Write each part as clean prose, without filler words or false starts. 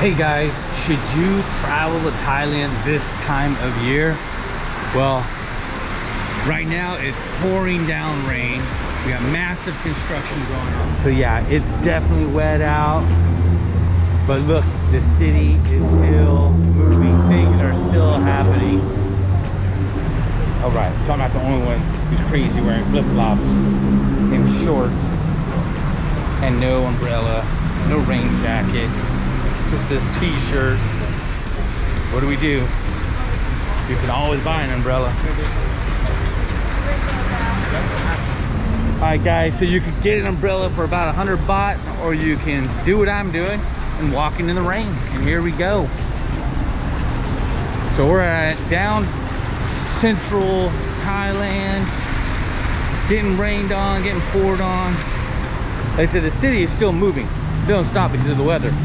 Hey guys, should you travel to Thailand this time of year? Well, right now it's pouring down rain. We got massive construction going on. So yeah, it's definitely wet out. But look, the city is still moving. Things are still happening. All right, so I'm not the only one who's crazy wearing flip-flops and shorts and no umbrella, no rain jacket. Just this t-shirt. What do? You can always buy an umbrella. Alright guys, so you can get an umbrella for about 100 baht, or you can do what I'm doing and walking in the rain. And here we go. So we're at down central Thailand, getting rained on, getting poured on. Like I said, the city is still moving. It don't stop because of the weather.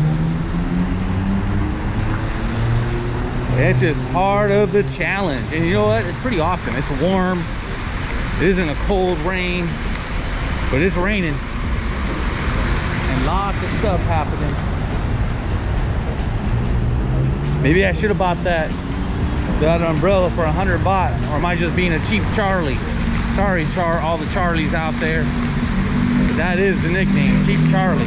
It's just part of the challenge. And you know what? It's pretty awesome. It's warm. It isn't a cold rain, but it's raining. And lots of stuff happening. Maybe I should have bought that umbrella for 100 baht. Or am I just being a cheap Charlie? Sorry, all the Charlies out there. That is the nickname, Cheap Charlie.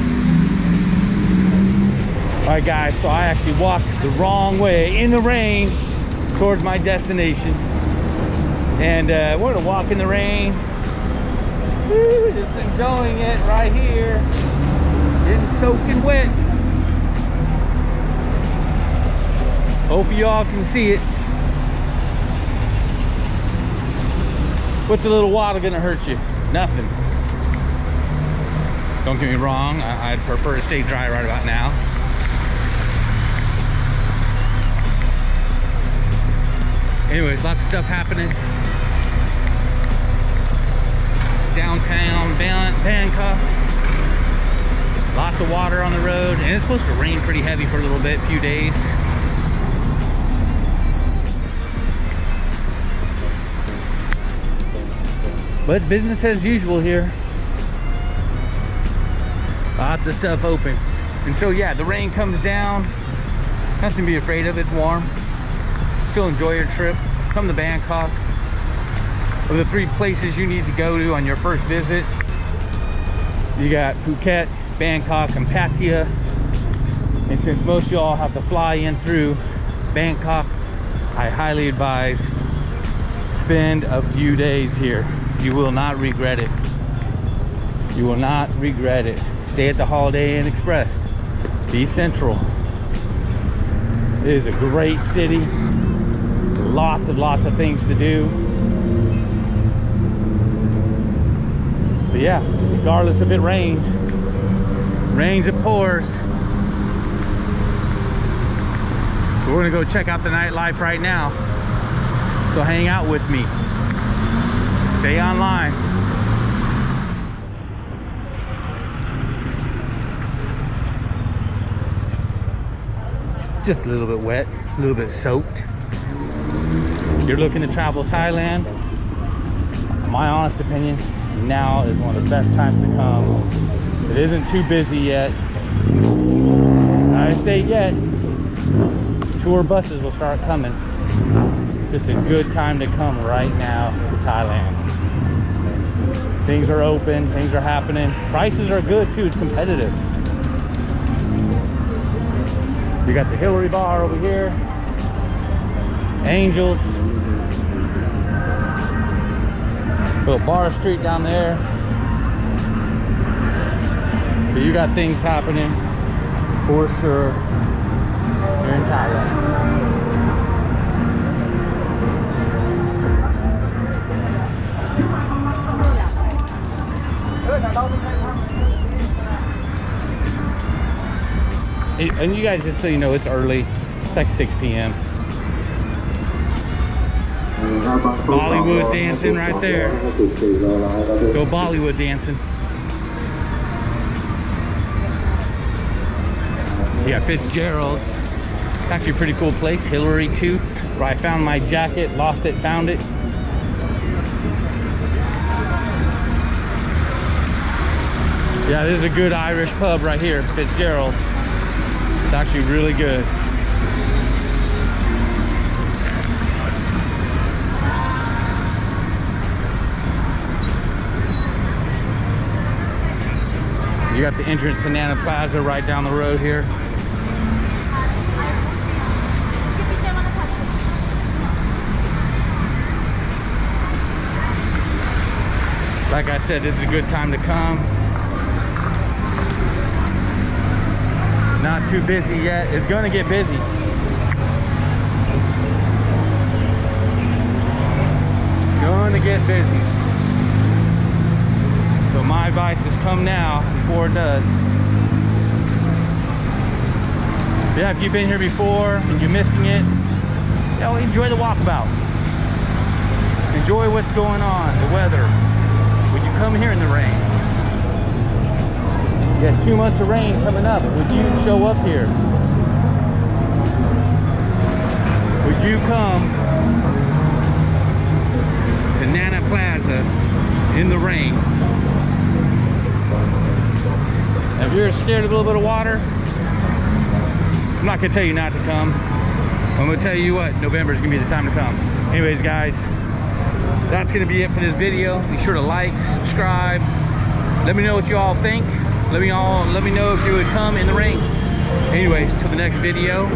Alright guys, so I actually walked the wrong way in the rain towards my destination. And we're gonna walk in the rain. Woo, just enjoying it right here. Getting soaking wet. Hope y'all can see it. What's a little water gonna hurt you? Nothing. Don't get me wrong, I'd prefer to stay dry right about now. Anyways, lots of stuff happening. Downtown Bangkok. Lots of water on the road. And it's supposed to rain pretty heavy for a little bit, a few days. But business as usual here. Lots of stuff open. And so yeah, the rain comes down. Nothing to be afraid of, it's warm. Still enjoy your trip. Come to Bangkok. Of the 3 places you need to go to on your first visit, you got Phuket, Bangkok, and Pattaya. And since most of y'all have to fly in through Bangkok, I highly advise spend a few days here. You will not regret it. You will not regret it. Stay at the Holiday Inn Express. Be Central. It is a great city. Lots of things to do. But yeah, regardless if it rains, it pours. So we're gonna go check out the nightlife right now. So hang out with me. Stay online. Just a little bit wet, a little bit soaked. You're looking to travel Thailand, my honest opinion, now is one of the best times to come. It isn't too busy yet. I say yet. Tour buses will start coming. Just a good time to come right now to Thailand. Things are open, things are happening. Prices are good too, it's competitive. You got the Hillary Bar over here. Angels. Little bar street down there. So you got things happening for sure here in Thailand. And you guys, just so you know, it's early. It's like 6 p.m. Bollywood dancing right there. Go Bollywood dancing. Yeah, Fitzgerald. Actually a pretty cool place. Hillary too, where I found my jacket, lost it, found it. Yeah, this is a good Irish pub right here, Fitzgerald. It's actually really good. You got the entrance to Nana Plaza right down the road here. Like I said, this is a good time to come. Not too busy yet. It's gonna get busy. Gonna get busy. So my advice is come now before it does. Yeah, if you've been here before and you're missing it, you know, enjoy the walkabout. Enjoy what's going on, the weather. Would you come here in the rain? You got 2 months of rain coming up. Would you show up here? Would you come to Nana Plaza in the rain? If you're scared of a little bit of water, I'm not gonna tell you not to come. I'm gonna tell you what, November is gonna be the time to come. Anyways, guys, that's gonna be it for this video. Be sure to like, subscribe. Let me know what you all think. Let me know if you would come in the rain. Anyways, till the next video.